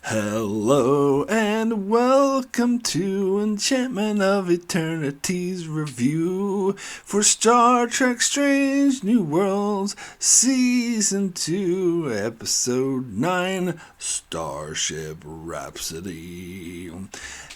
Hello and welcome to Enchantment of Eternity's review for Star Trek Strange New Worlds Season 2, Episode 9, Starship Rhapsody.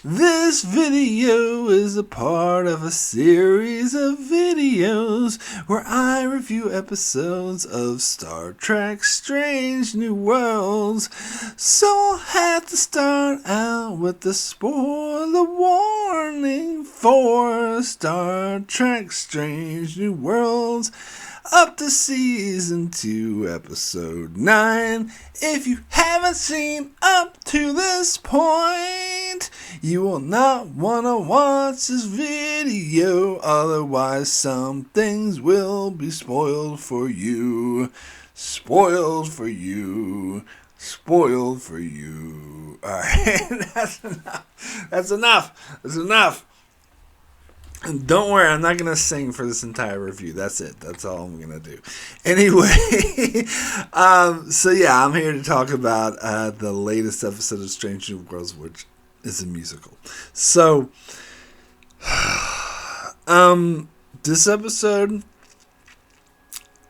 This video is a part of a series of videos where I review episodes of Star Trek Strange New Worlds. So I'll have to start out with the spoiler warning for Star Trek Strange New Worlds up to Season 2, Episode 9. If you haven't seen up to this point, you will not want to watch this video, otherwise some things will be spoiled for you. Spoiled for you. Spoiled for you. Alright, that's enough. That's enough. And don't worry, I'm not going to sing for this entire review. That's it. That's all I'm going to do. Anyway, so yeah, I'm here to talk about the latest episode of Strange New Worlds, which is a musical. So, this episode,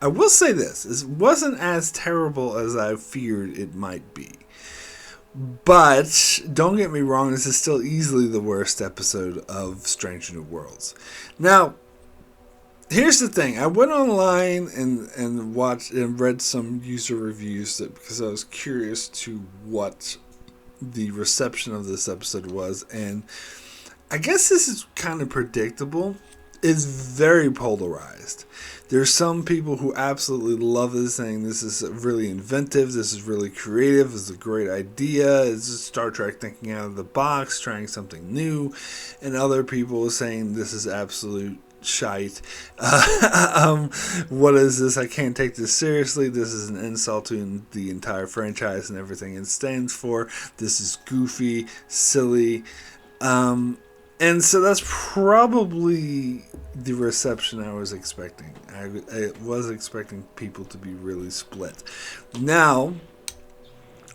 I will say this. It wasn't as terrible as I feared it might be. But, don't get me wrong, this is still easily the worst episode of Strange New Worlds. Now, here's the thing. I went online and watched and read some user reviews because I was curious to what the reception of this episode was. And I guess this is kind of predictable. It's very polarized. There's some people who absolutely love this, saying this is really inventive, this is really creative, this is a great idea, it's just Star Trek thinking out of the box, trying something new, and other people saying this is absolute shite. What is this? I can't take this seriously. This is an insult to the entire franchise and everything it stands for. This is goofy, silly, and so that's probably the reception I was expecting. I was expecting people to be really split. Now,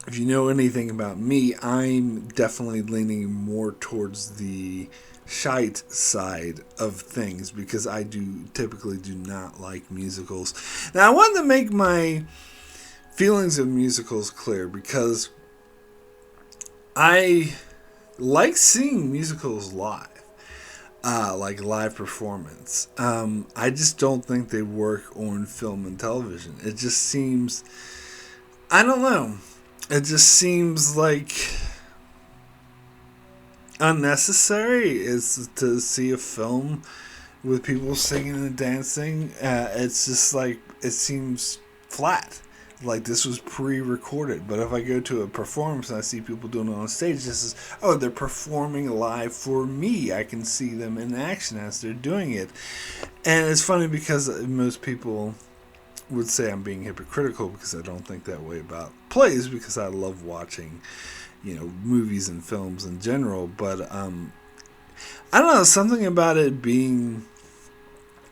if you know anything about me, I'm definitely leaning more towards the shite side of things because I typically do not like musicals. Now, I wanted to make my feelings of musicals clear because I like seeing musicals live. Like live performance. I just don't think they work on film and television. It just seems, I don't know. It just seems like unnecessary is to see a film with people singing and dancing. It's just like, it seems flat. Like this was pre-recorded. But if I go to a performance and I see people doing it on stage, this is, they're performing live for me. I can see them in action as they're doing it. And it's funny because most people would say I'm being hypocritical because I don't think that way about plays, because I love watching, movies and films in general. But I don't know, something about it being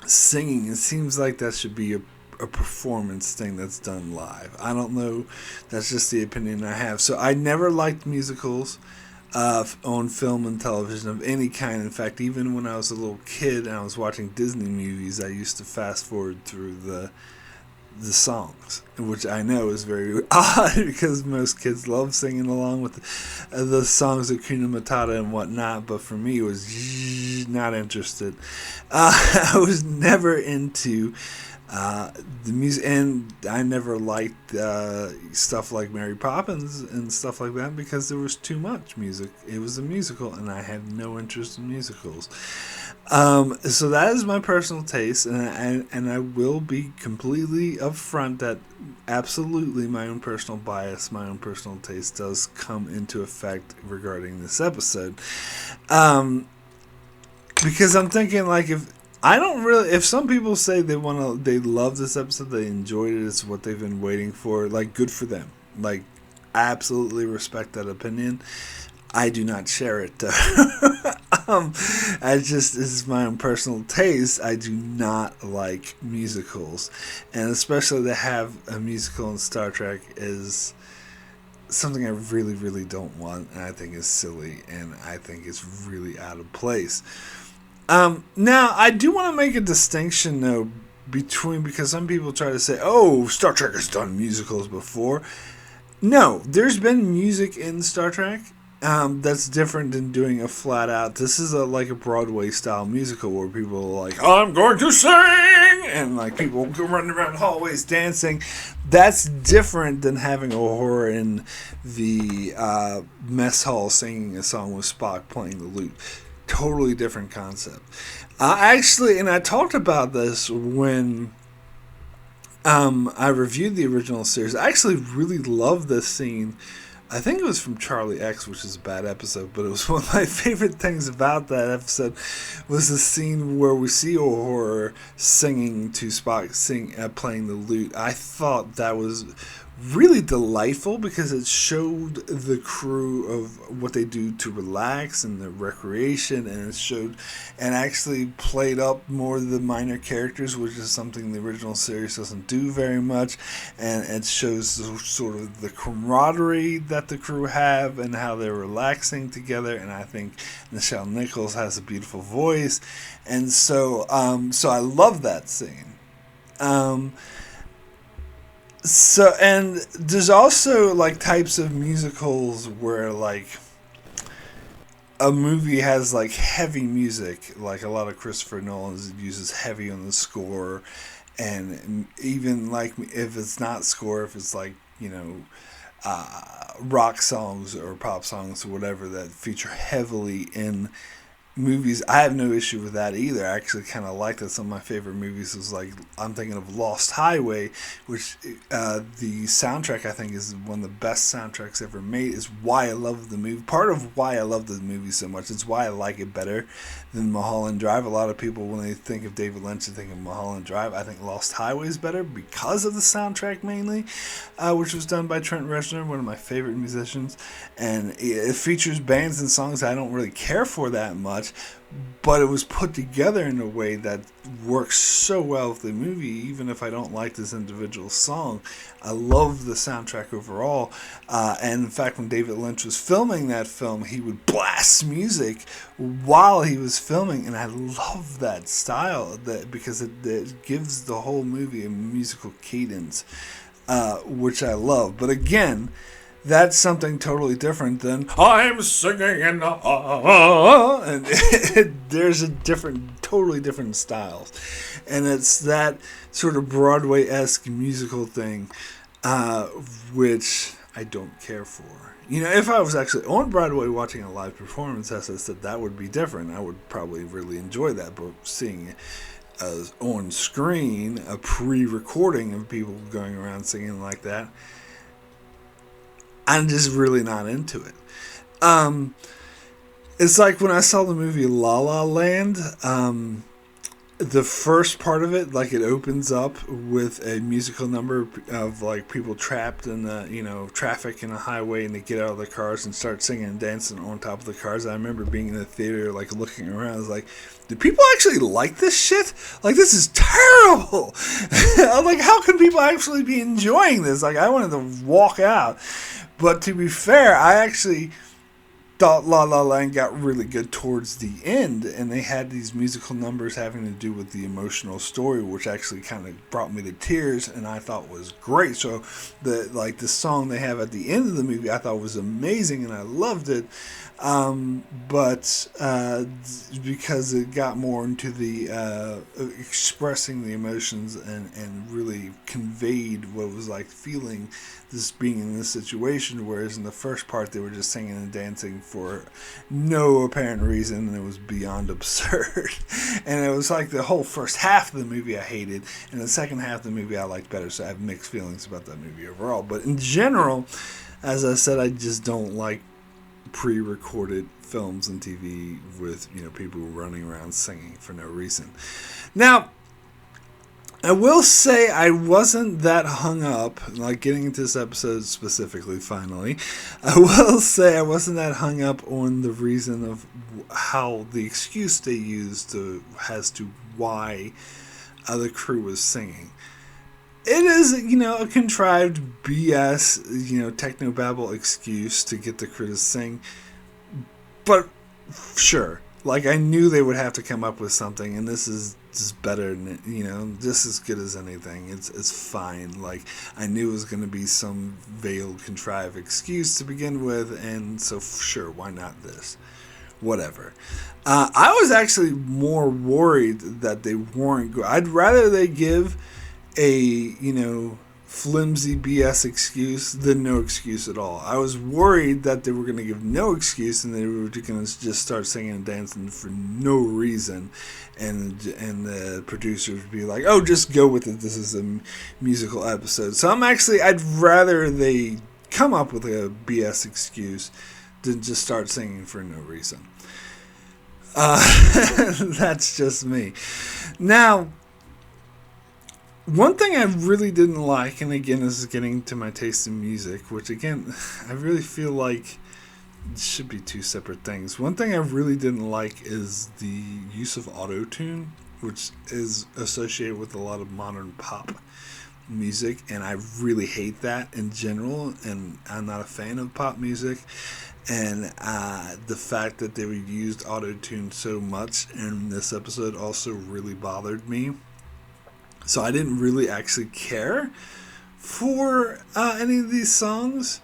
singing, it seems like that should be a performance thing that's done live. I don't know. That's just the opinion I have. So I never liked musicals on film and television of any kind. In fact, even when I was a little kid and I was watching Disney movies, I used to fast forward through the songs, which I know is very odd because most kids love singing along with the songs of Kuna Matata and whatnot, but for me it was not interested. I was never into the music, and I never liked stuff like Mary Poppins and stuff like that because there was too much music. It was a musical, and I have no interest in musicals. So that is my personal taste, and I will be completely upfront that absolutely my own personal bias, my own personal taste does come into effect regarding this episode. Because I'm thinking, like, if some people say they love this episode, they enjoyed it, it's what they've been waiting for, like, good for them. Like, I absolutely respect that opinion. I do not share it, though. This is my own personal taste. I do not like musicals. And especially to have a musical in Star Trek is something I really, really don't want, and I think is silly, and I think it's really out of place. Now, I do want to make a distinction, though, between, because some people try to say, oh, Star Trek has done musicals before. No, there's been music in Star Trek. That's different than doing a flat out. This is like a Broadway style musical where people are like, I'm going to sing, and like people go running around hallways dancing. That's different than having a horror in the mess hall singing a song with Spock playing the lute. Totally different concept. Actually, and I talked about this when I reviewed the original series. I actually really love this scene. I think it was from Charlie X, which is a bad episode, but it was one of my favorite things about that episode was the scene where we see Uhura singing to Spock, playing the lute. I thought that was really delightful because it showed the crew of what they do to relax and the recreation, and it showed and actually played up more of the minor characters, which is something the original series doesn't do very much, and it shows sort of the camaraderie that the crew have and how they're relaxing together. And I think Nichelle Nichols has a beautiful voice, and so I love that scene. So, and there's also like types of musicals where like a movie has like heavy music, like a lot of Christopher Nolan uses heavy on the score, and even like if it's not score, if it's like, you know, rock songs or pop songs or whatever that feature heavily in movies, I have no issue with that either. I actually kind of like that. Some of my favorite movies is like, I'm thinking of Lost Highway, which the soundtrack I think is one of the best soundtracks ever made. Is why I love the movie. Part of why I love the movie so much. It's why I like it better than Mulholland Drive. A lot of people, when they think of David Lynch, they think of Mulholland Drive. I think Lost Highway is better because of the soundtrack mainly, which was done by Trent Reznor, one of my favorite musicians, and it features bands and songs I don't really care for that much, but it was put together in a way that works so well with the movie. Even if I don't like this individual song, I love the soundtrack overall. And in fact, when David Lynch was filming that film, he would blast music while he was filming, and I love that style because it gives the whole movie a musical cadence, which I love. But again, that's something totally different than I'm singing and there's a totally different styles, and it's that sort of Broadway-esque musical thing, which I don't care for. You know, if I was actually on Broadway watching a live performance, as I said, that would be different. I would probably really enjoy that, but seeing on screen a pre-recording of people going around singing like that, I'm just really not into it. It's like when I saw the movie La La Land, the first part of it, like it opens up with a musical number of like people trapped in the, you know, traffic in a highway, and they get out of their cars and start singing and dancing on top of the cars. I remember being in the theater, like looking around, I was like, do people actually like this shit? Like, this is terrible. I'm like, how can people actually be enjoying this? Like, I wanted to walk out. But to be fair, I actually thought La La Land got really good towards the end, and they had these musical numbers having to do with the emotional story, which actually kind of brought me to tears, and I thought was great. So the song they have at the end of the movie, I thought was amazing, and I loved it. But because it got more into the expressing the emotions and really conveyed what it was like feeling this being in this situation, whereas in the first part they were just singing and dancing for no apparent reason, and it was beyond absurd. And it was like the whole first half of the movie I hated, and the second half of the movie I liked better, so I have mixed feelings about that movie overall. But in general, as I said, I just don't like pre-recorded films and TV with, you know, people running around singing for no reason. Now, I will say I wasn't that hung up, like getting into this episode specifically, finally, I will say I wasn't that hung up on the reason of how the excuse they used as to why the crew was singing. it is, a contrived BS, technobabble excuse to get the critters to sing. But sure, like I knew they would have to come up with something, and this is just better than just as good as anything. It's fine. Like I knew it was going to be some veiled, contrived excuse to begin with, and so sure, why not this? Whatever. I was actually more worried that they weren't. I'd rather they give a flimsy BS excuse than no excuse at all. I was worried that they were going to give no excuse and they were going to just start singing and dancing for no reason, and the producers would be like, "Oh, just go with it. This is a musical episode." So I'd rather they come up with a BS excuse than just start singing for no reason. That's just me. Now, one thing I really didn't like, and again, this is getting to my taste in music, which again, I really feel like it should be two separate things. One thing I really didn't like is the use of auto-tune, which is associated with a lot of modern pop music, and I really hate that in general, and I'm not a fan of pop music. And the fact that they used auto-tune so much in this episode also really bothered me. So I didn't really actually care for any of these songs.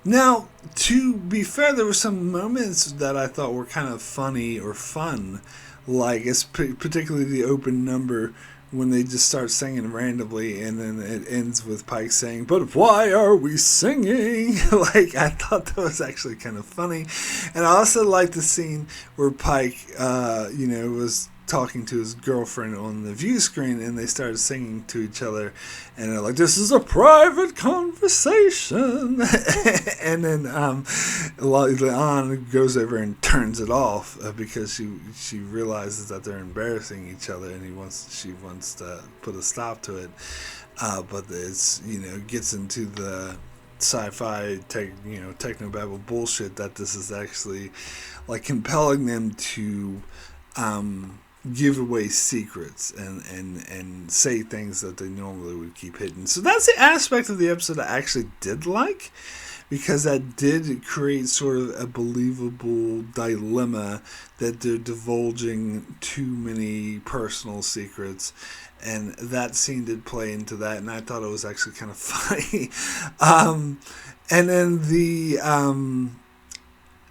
Now, to be fair, there were some moments that I thought were kind of funny or fun. Like, it's particularly the open number when they just start singing randomly and then it ends with Pike saying, "But why are we singing?" Like, I thought that was actually kind of funny. And I also liked the scene where Pike, was talking to his girlfriend on the view screen and they started singing to each other and they're like, "This is a private conversation." And then Leon goes over and turns it off because she realizes that they're embarrassing each other and she wants to put a stop to it, but it's gets into the sci-fi technobabble bullshit that this is actually like compelling them to give away secrets and say things that they normally would keep hidden. So that's the aspect of the episode I actually did like, because that did create sort of a believable dilemma that they're divulging too many personal secrets, and that scene did play into that, and I thought it was actually kind of funny. And then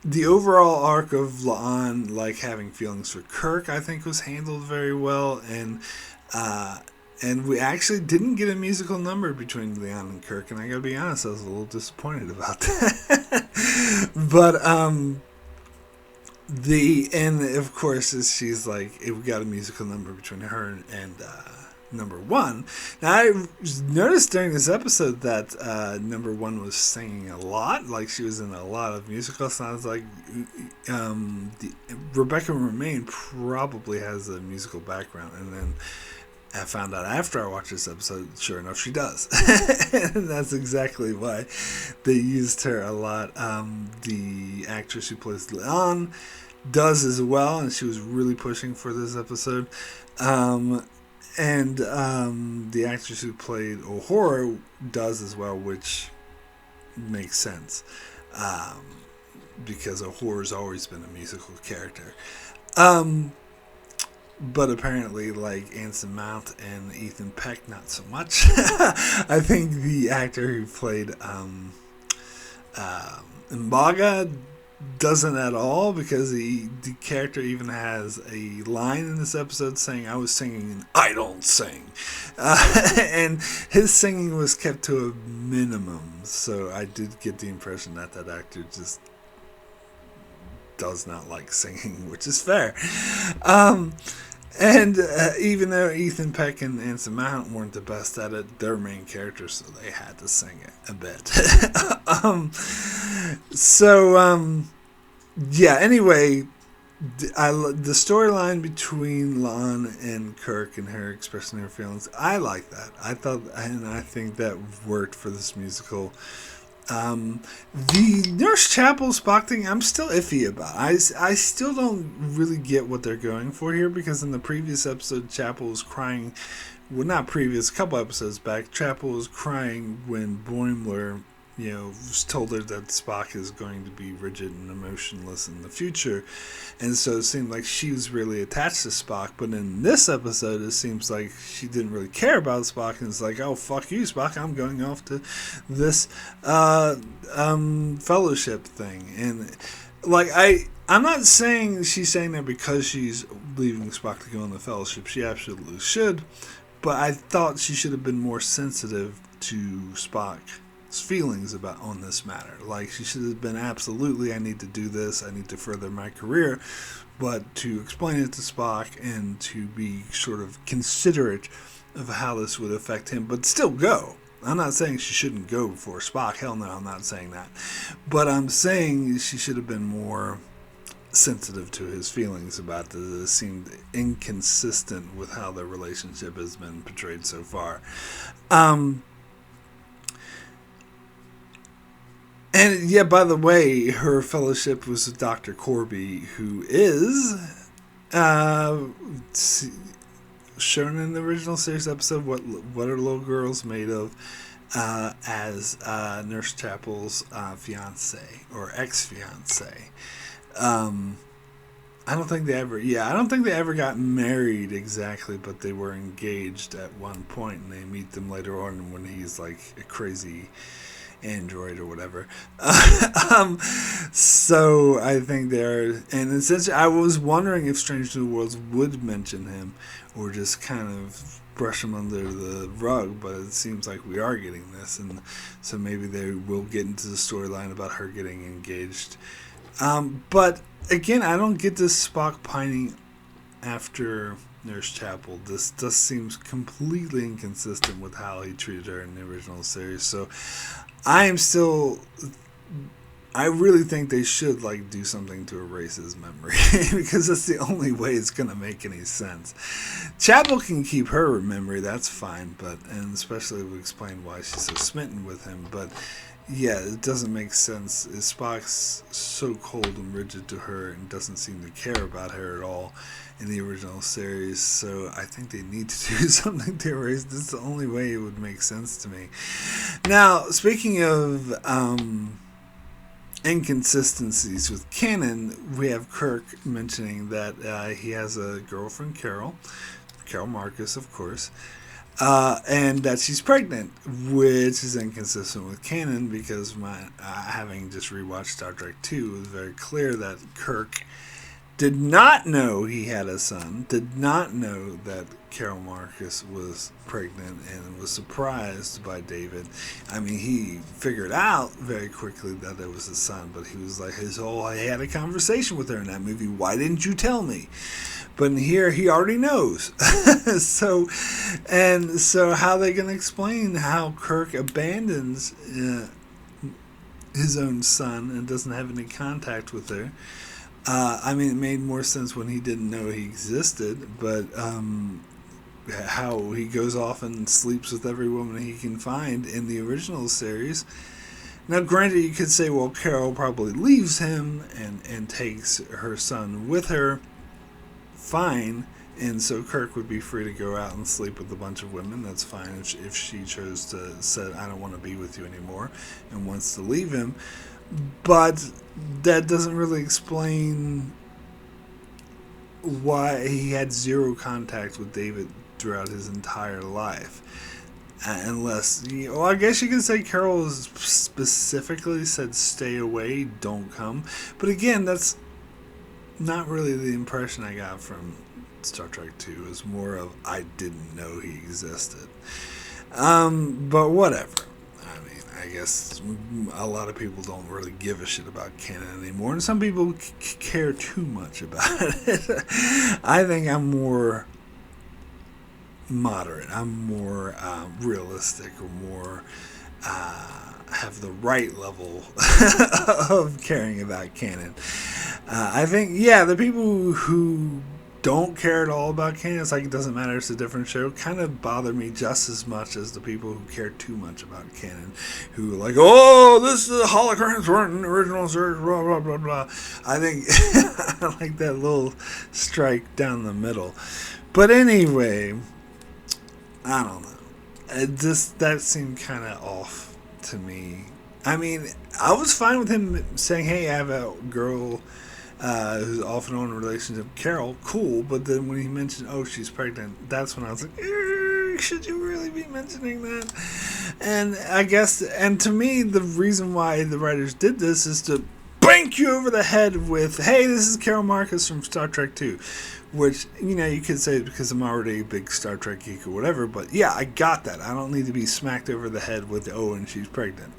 the overall arc of La'an, like having feelings for Kirk, I think was handled very well, and we actually didn't get a musical number between Leon and Kirk, and I gotta be honest, I was a little disappointed about that. But the end, of course, is she's like, we got a musical number between her and number one. Now, I noticed during this episode that number one was singing a lot, like she was in a lot of musicals, and I was like, Rebecca Romaine probably has a musical background, and then I found out after I watched this episode, sure enough, she does. And that's exactly why they used her a lot. The actress who plays Leon does as well, and she was really pushing for this episode. And the actress who played Uhura does as well, which makes sense, because Uhura's always been a musical character. But apparently, like Anson Mount and Ethan Peck, not so much. I think the actor who played Mbaga doesn't at all, because the character even has a line in this episode saying, "I was singing and I don't sing," and his singing was kept to a minimum, so I did get the impression that actor just does not like singing, which is fair. And even though Ethan Peck and Anson Mount weren't the best at it, they're main characters, so they had to sing it a bit. Yeah, anyway, the storyline between La'an and Kirk and her expressing her feelings, I like that. I think that worked for this musical. The Nurse Chapel Spock thing, I'm still iffy about. I still don't really get what they're going for here, because in the previous episode, Chapel was crying well, not previous, a couple episodes back, Chapel was crying when Boimler, told her that Spock is going to be rigid and emotionless in the future. And so it seemed like she was really attached to Spock. But in this episode, it seems like she didn't really care about Spock. And it's like, oh, fuck you, Spock. I'm going off to this fellowship thing. And, like, I'm not saying she's saying that because she's leaving Spock to go on the fellowship. She absolutely should. But I thought she should have been more sensitive to Spock's feelings on this matter. Like, she should have been absolutely, I need to do this, I need to further my career, but to explain it to Spock and to be sort of considerate of how this would affect him, but still go. I'm not saying she shouldn't go for Spock. Hell no, I'm not saying that. But I'm saying she should have been more sensitive to his feelings about this. It seemed inconsistent with how their relationship has been portrayed so far. And yeah, by the way, her fellowship was with Dr. Corby, who is shown in the original series episode, What Are Little Girls Made Of, as Nurse Chapel's fiance or ex-fiance. I don't think they ever got married exactly, but they were engaged at one point, and they meet them later on when he's like a crazy android or whatever. So I think and essentially I was wondering if Strange New Worlds would mention him or just kind of brush him under the rug, but it seems like we are getting this, and so maybe they will get into the storyline about her getting engaged. But again, I don't get this Spock pining after Nurse Chapel. This just seems completely inconsistent with how he treated her in the original series. So I really think they should do something to erase his memory because that's the only way it's gonna make any sense. Chapel can keep her memory, that's fine, and especially we explain why she's so smitten with him. But yeah, it doesn't make sense. Spock's so cold and rigid to her and doesn't seem to care about her at all in the original series. So I think they need to do something to erase. This is the only way it would make sense to me. Now, speaking of inconsistencies with Canon, we have Kirk mentioning that he has a girlfriend, Carol Marcus, of course. And that she's pregnant, which is inconsistent with canon because having just rewatched Star Trek 2, it was very clear that Kirk did not know he had a son, did not know that Carol Marcus was pregnant, and was surprised by David. I mean, he figured out very quickly that it was his son, but he was like, I had a conversation with her in that movie, why didn't you tell me? But in here, he already knows. So how are they going to explain how Kirk abandons his own son and doesn't have any contact with her? I mean, it made more sense when he didn't know he existed, but how he goes off and sleeps with every woman he can find in the original series. Now, granted, you could say, well, Carol probably leaves him and takes her son with her. Fine, and so Kirk would be free to go out and sleep with a bunch of women. That's fine if she chose to say, I don't want to be with you anymore, and wants to leave him. But that doesn't really explain why he had zero contact with David throughout his entire life. Unless, I guess you could say Carol specifically said, stay away, don't come. But again, that's not really the impression I got from Star Trek 2. It was more of, I didn't know he existed. But whatever. I mean, I guess a lot of people don't really give a shit about canon anymore, and some people care too much about it. I think I'm more moderate. I'm more realistic, or more have the right level of caring about canon. I think, the people who don't care at all about canon, it's like it doesn't matter, it's a different show, kind of bother me just as much as the people who care too much about canon, who are like, oh, this is holograms weren't in the original series, blah, blah, blah, blah. I think I like that little strike down the middle. But anyway, I don't know. That seemed kind of off to me. I mean, I was fine with him saying, "Hey, I have a girl who's off and on in a relationship, Carol." Cool, but then when he mentioned, "Oh, she's pregnant," that's when I was like, "Should you really be mentioning that?" And I guess, and to me, the reason why the writers did this is to bank you over the head with, "Hey, this is Carol Marcus from Star Trek 2." Which, you could say because I'm already a big Star Trek geek or whatever, but yeah, I got that. I don't need to be smacked over the head with, "Oh, and she's pregnant."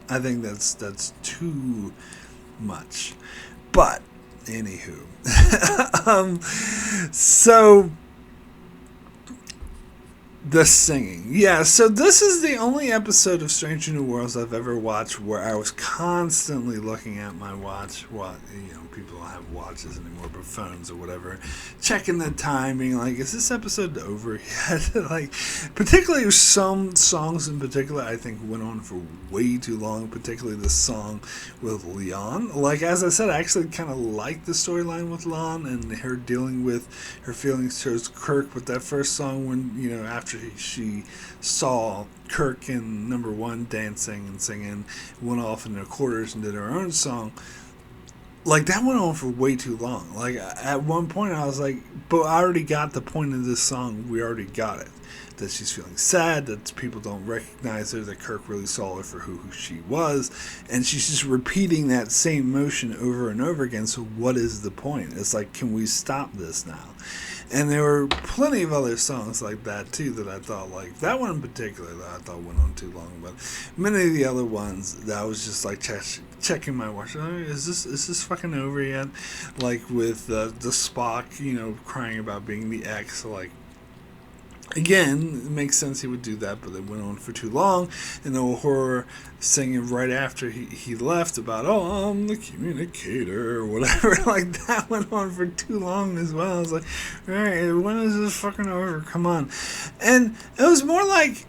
I think that's too much. But, anywho. So, the singing. Yeah, so this is the only episode of Stranger New Worlds I've ever watched where I was constantly looking at my watch. Well, people don't have watches anymore, but phones or whatever. Checking the timing, like, is this episode over yet? Like, particularly some songs in particular, I think went on for way too long, particularly the song with Leon. Like, as I said, I actually kind of liked the storyline with Lon and her dealing with her feelings towards Kirk, but that first song when, after she saw Kirk in number one dancing and singing, went off in their quarters and did her own song. Like, that went on for way too long. Like, at one point I was like, but I already got the point of this song. We already got it. That she's feeling sad, that people don't recognize her, that Kirk really saw her for who she was, and she's just repeating that same motion over and over again. So what is the point? It's like, can we stop this now? And there were plenty of other songs like that too that I thought, like, that one in particular that I thought went on too long, but many of the other ones that I was just like checking my watch. Is this fucking over yet? Like with the Spock, crying about being the ex, like. Again, it makes sense he would do that, but it went on for too long. And the horror singing right after he left about, "Oh, I'm the communicator," or whatever. Like, that went on for too long as well. I was like, alright, when is this fucking over? Come on. And it was more like,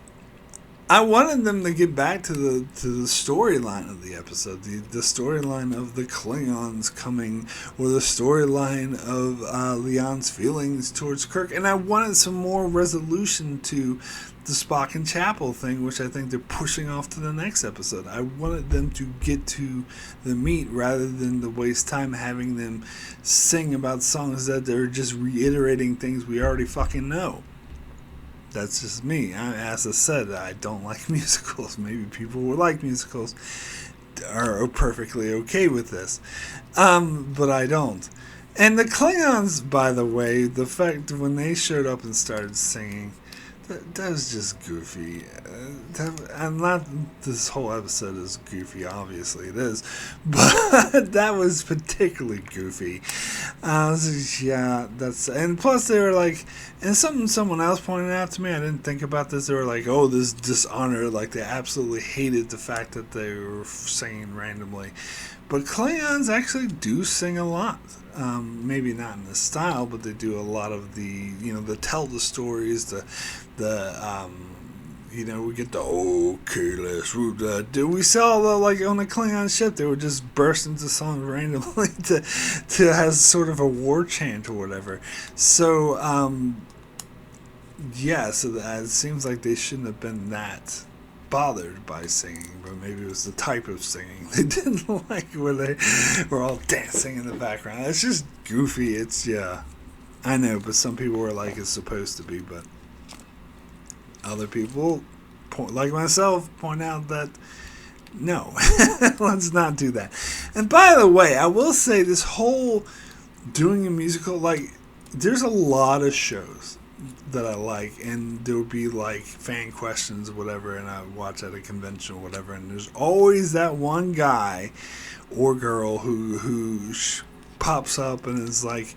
I wanted them to get back to the storyline of the episode, the storyline of the Klingons coming, or the storyline of Leon's feelings towards Kirk, and I wanted some more resolution to the Spock and Chapel thing, which I think they're pushing off to the next episode. I wanted them to get to the meat rather than to waste time having them sing about songs that they're just reiterating things we already fucking know. That's just me. As I said, I don't like musicals. Maybe people who like musicals are perfectly okay with this. But I don't. And the Klingons, by the way, the fact when they showed up and started singing, that was just goofy. And not this whole episode is goofy, obviously it is, but that was particularly goofy. I was just, yeah, and plus they were like, and something someone else pointed out to me, I didn't think about this, they were like, "Oh, this dishonor," like they absolutely hated the fact that they were singing randomly. But Klingons actually do sing a lot. Maybe not in this style, but they do a lot of the tell the stories, we get the "okay, let's root that." We saw like on the Klingon ship, they would just burst into songs randomly to has sort of a war chant or whatever. So so that it seems like they shouldn't have been that bothered by singing, but maybe it was the type of singing they didn't like, where they were all dancing in the background. It's just goofy. It's, yeah, I know, but some people were like, it's supposed to be, but other people, like myself, point out that no, let's not do that. And by the way, I will say this whole doing a musical, like, there's a lot of shows that I like, and there would be like fan questions or whatever, and I would watch at a convention or whatever, and there's always that one guy or girl who pops up and is like,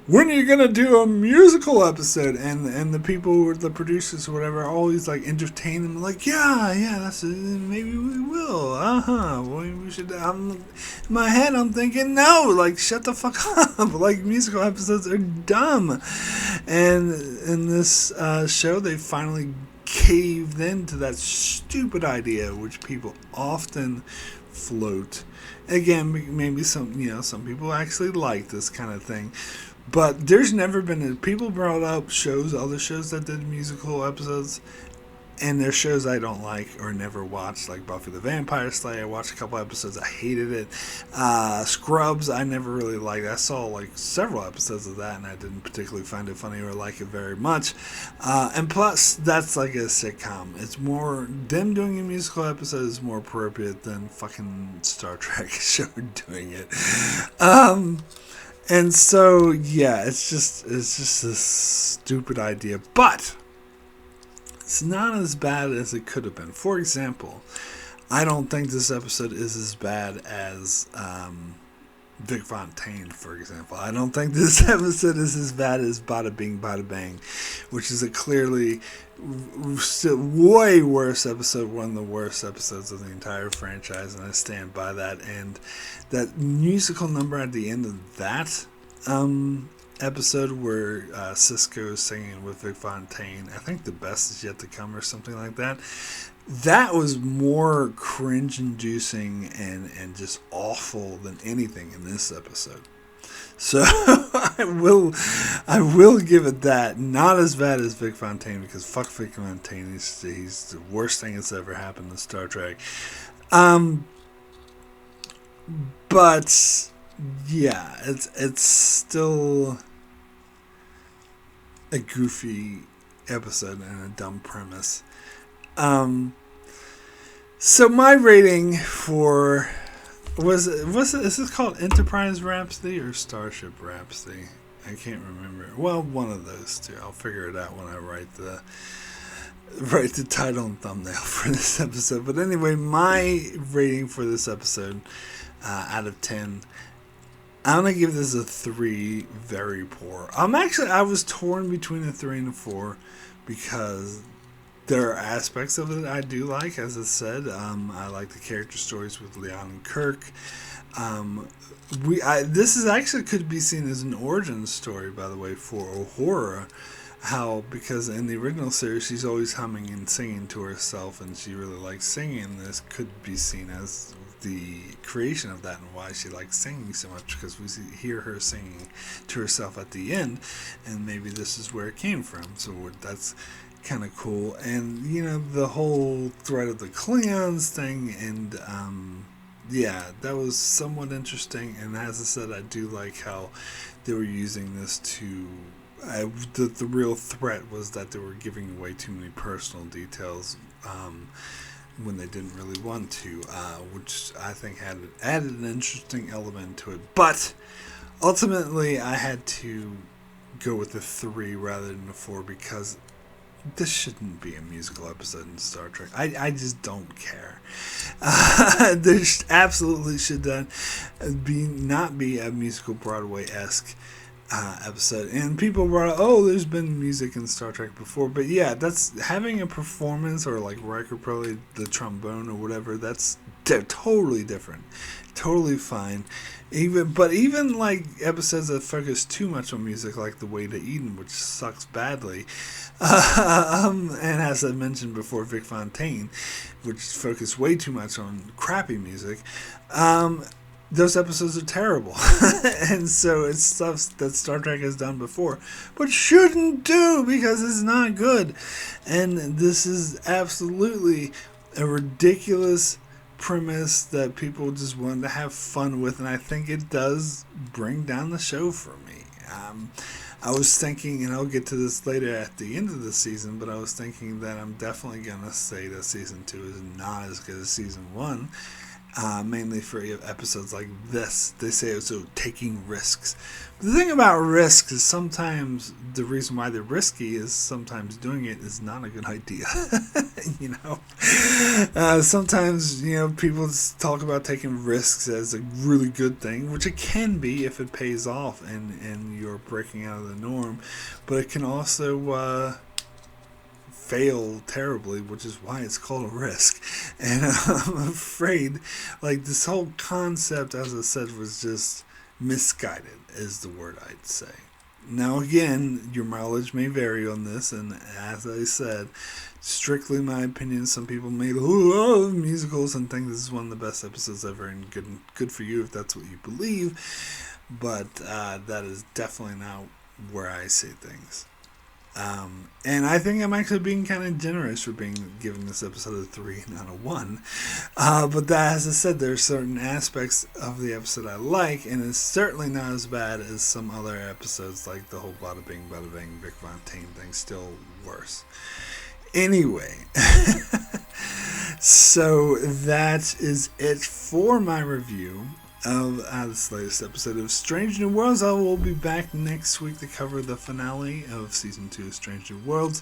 "When are you gonna do a musical episode?" And the people, the producers or whatever, always like entertain them, like, yeah, that's maybe we will. We should. In my head, I'm thinking, no, like, shut the fuck up. Like, musical episodes are dumb. And in this show, they finally caved into that stupid idea, which people often float. Again, maybe some people actually like this kind of thing. But there's never been people brought up other shows that did musical episodes, and there's shows I don't like or never watched, like Buffy the Vampire Slayer. I watched a couple episodes, I hated it. Scrubs, I never really liked. I saw like several episodes of that, and I didn't particularly find it funny or like it very much. And plus, that's like a sitcom. It's more them doing a musical episode is more appropriate than fucking Star Trek show doing it. And so yeah, it's just a stupid idea, but it's not as bad as it could have been. For example, I don't think this episode is as bad as Vic Fontaine, for example. I don't think this episode is as bad as Bada Bing Bada Bang, which is a clearly still way worse episode, one of the worst episodes of the entire franchise, and I stand by that. And that musical number at the end of that episode where Cisco is singing with Vic Fontaine, I think The Best Is Yet to Come or something like that, that was more cringe-inducing and just awful than anything in this episode. So I will give it that. Not as bad as Vic Fontaine, because fuck Vic Fontaine, he's the worst thing that's ever happened in Star Trek. But yeah, it's still a goofy episode and a dumb premise. So my rating for is this called Enterprise Rhapsody or Starship Rhapsody? I can't remember. Well, one of those two. I'll figure it out when I write the title and thumbnail for this episode. But anyway, my rating for this episode out of 10, I'm gonna give this a 3. Very poor. I was torn between a 3 and a 4 because there are aspects of it I do like. As I said, I like the character stories with Leon and Kirk. This is actually could be seen as an origin story, by the way, for Uhura. Because in the original series she's always humming and singing to herself, and she really likes singing. This could be seen as the creation of that and why she likes singing so much, because we hear her singing to herself at the end, and maybe this is where it came from. So that's kind of cool. And the whole threat of the Klingons thing, and yeah, that was somewhat interesting. And as I said, I do like how they were using this to the real threat was that they were giving away too many personal details when they didn't really want to, which I think added an interesting element to it. But ultimately I had to go with the 3 rather than the 4, because this shouldn't be a musical episode in Star Trek. I just don't care. There absolutely should not be a musical Broadway-esque episode. And people brought up, there's been music in Star Trek before, but yeah, that's having a performance, or like Riker played the trombone or whatever, that's totally different, totally fine. Even like episodes that focus too much on music, like The Way to Eden, which sucks badly, and as I mentioned before, Vic Fontaine, which focused way too much on crappy music, those episodes are terrible. And so it's stuff that Star Trek has done before, but shouldn't do, because it's not good. And this is absolutely a ridiculous premise that people just wanted to have fun with, and I think it does bring down the show for me. I was thinking, and I'll get to this later at the end of the season, but I was thinking that I'm definitely going to say that Season 2 is not as good as Season 1. Mainly for episodes like this. They say it's taking risks. But the thing about risks is sometimes the reason why they're risky is sometimes doing it is not a good idea. Sometimes people talk about taking risks as a really good thing, which it can be if it pays off and you're breaking out of the norm, but it can also fail terribly, which is why it's called a risk. And I'm afraid, like, this whole concept, as I said, was just misguided, is the word I'd say. Now again, your mileage may vary on this, and as I said, strictly my opinion, some people may love musicals and think this is one of the best episodes ever, and good for you if that's what you believe. but that is definitely not where I see things. And I think I'm actually being kind of generous for being giving this episode a 3, not a 1. But that, as I said, there are certain aspects of the episode I like, and it's certainly not as bad as some other episodes, like the whole Bada Bing, Bada Bang, Vic Fontaine thing. Still worse. Anyway, so that is it for my review of this latest episode of Strange New Worlds. I will be back next week to cover the finale of Season 2 of Strange New Worlds.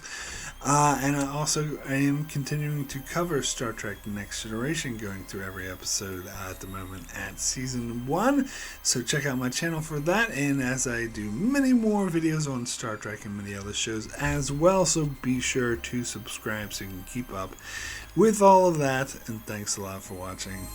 And I also am continuing to cover Star Trek Next Generation, going through every episode at the moment at Season 1. So check out my channel for that, and as I do many more videos on Star Trek and many other shows as well. So be sure to subscribe so you can keep up with all of that, and thanks a lot for watching.